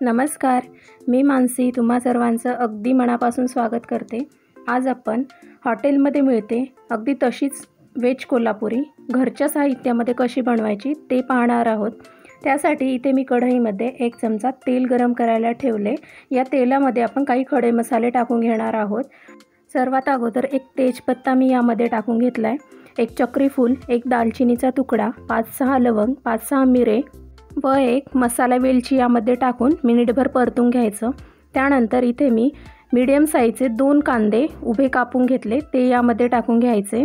नमस्कार, मी मानसी तुम्हा सर्वांचं अगदी मनापासून स्वागत करते। आज आपण हॉटेलमध्ये मिळते अगदी तशीच व्हेज कोल्हापुरी घरच्या साहित्यामध्ये कशी बनवायची ते पाहणार आहोत। त्यासाठी इथे मी कढईमध्ये 1 चमचा तेल गरम करायला ठेवले। या तेलामध्ये आपण काही खडे मसाले टाकून घेणार आहोत। सर्वात अगोदर एक तेजपत्ता मी यामध्ये टाकून घेतलाय, एक चक्री फूल, एक दालचिनीचा तुकडा, 5-6 लवंग, 5-6 मिरे व एक मसाला वेलची यामध्ये टाकून मिनिटभर परतून घ्यायचं। त्यानंतर इथे मी मीडियम साईजचे 2 कांदे उभे कापून घेतले, ते यामध्ये टाकून घ्यायचे।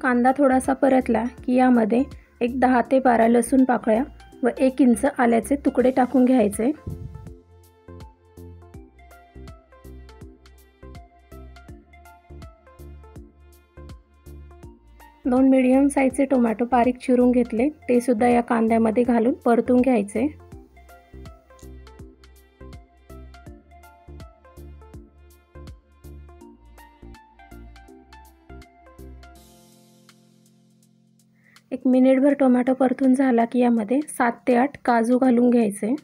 कांदा थोडासा परतला की यामध्ये एक 10 ते 12 लसूण पाकळ्या व 1 इंच आल्याचे तुकडे टाकून घ्यायचे। 2 मीडियम साईजचे टोमॅटो बारीक चिरून घेतले, ते सुद्धा या कांद्यामध्ये घालून परतून घ्यायचे। एक मिनिटभर टोमॅटो परतून झाला की यामध्ये 7 ते 8 काजू घालून घ्यायचे।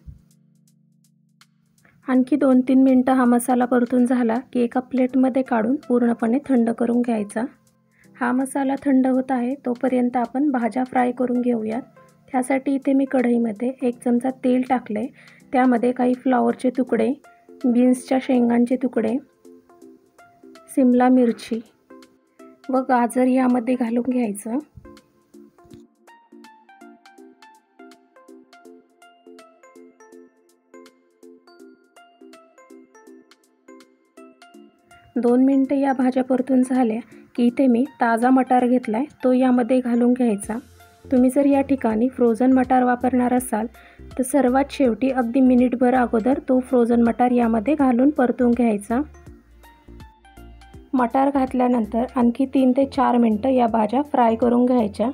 आणखी 2-3 मिनिटं हा मसाला परतून झाला की एका प्लेटमध्ये काढून पूर्णपणे थंड करून घ्यायचा। हा मसाला थंड होत आहे तोपर्यंत आपण भाज्या फ्राय करून घेऊयात। त्यासाठी इथे मी कढईमध्ये 1 चमचा तेल टाकले, त्यामध्ये काही फ्लॉवरचे तुकडे, बीन्सच्या शेंगांचे तुकडे, शिमला मिरची व गाजर यामध्ये घालून घ्यायचं। दोन मिनिटं या भाज्या परतून झाल्या की इथे मी ताजा मटार घेतलाय, तो यामध्ये घालून घ्यायचा। तुम्ही जर या ठिकाणी फ्रोझन मटार वापरणार असाल तर सर्वात शेवटी अगदी मिनिटभर अगोदर तो फ्रोझन मटार यामध्ये घालून परतून घ्यायचा। मटार घातल्यानंतर आणखी 3 ते 4 मिनिटं या भाज्या फ्राय करून घ्यायच्या।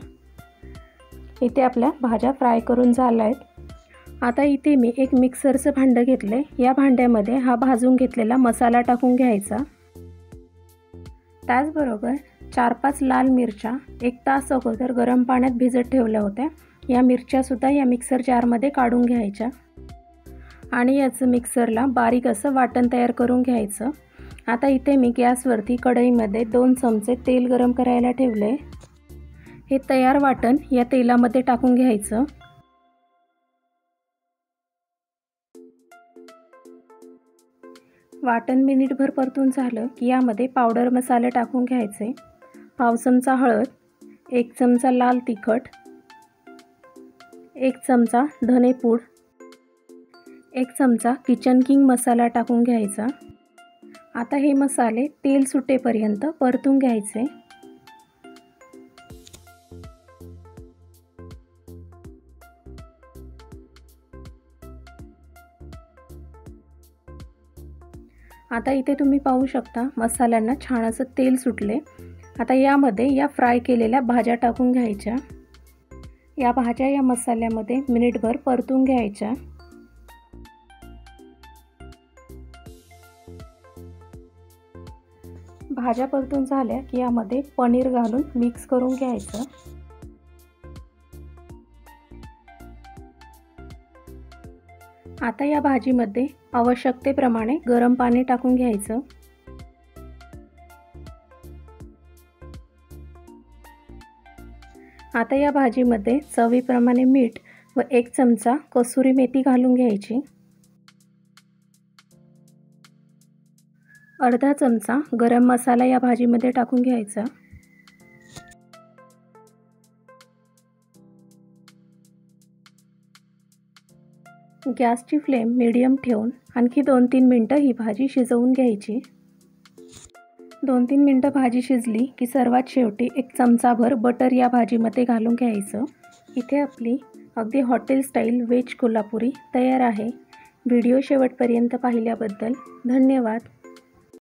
इथे आपल्या भाज्या फ्राय करून झाल्या आहेत। आता इथे मी एक मिक्सरचं भांडं घेतले, या भांड्यामध्ये हा भाजून घेतलेला मसाला टाकून घ्यायचा। त्याचबरोबर 4-5 लाल मिरच्या 1 तास अगोदर गरम पाण्यात भिजत ठेवल्या होत्या, या मिरच्यासुद्धा या मिक्सर जारमध्ये काढून घ्यायच्या आणि याचं मिक्सरला बारीक असं वाटण तयार करून घ्यायचं। आता इथे मी गॅसवरती कढईमध्ये 2 चमचे तेल गरम करायला ठेवले, हे तयार वाटण या तेलामध्ये टाकून घ्यायचं। वाटण मिनिटभर परतून झालं की यामध्ये पावडर मसाले टाकून घ्यायचे। 1/2 चमचा हळद, 1 चमचा लाल तिखट, 1 चमचा धनेपूड, 1 चमचा किचन किंग मसाला टाकून घ्यायचा। आता हे मसाले तेल सुटेपर्यंत परतून घ्यायचे। आता इथे तुम्ही पाहू शकता मसाल्यांना छान असं तेल सुटले। आता यामध्ये या फ्राय केलेल्या भाज्या टाकून घ्यायच्या। या भाज्या या मसाल्यामध्ये मिनिटभर परतून घ्यायच्या। भाज्या परतून झाल्या की यामध्ये पनीर घालून मिक्स करून घ्यायचं। आता या भाजीमध्ये आवश्यकतेप्रमाणे गरम पाणी टाकून घ्यायचं। आता या भाजीमध्ये चवीप्रमाणे मीठ व 1 चमचा कसुरी मेथी घालून घ्यायची। अर्धा चमचा गरम मसाला या भाजीमध्ये टाकून घ्यायचा। गॅसची फ्लेम मीडियम ठेवून आणखी 2-3 मिनिटं ही भाजी शिजवून घ्यायची। 2-3 मिनिटं भाजी शिजली की सर्वात शेवटी 1 चमचाभर बटर या भाजीमध्ये घालून घ्यायचं। इथे आपली अगदी हॉटेल स्टाईल व्हेज कोल्हापुरी तयार आहे। व्हिडिओ शेवटपर्यंत पाहिल्याबद्दल धन्यवाद।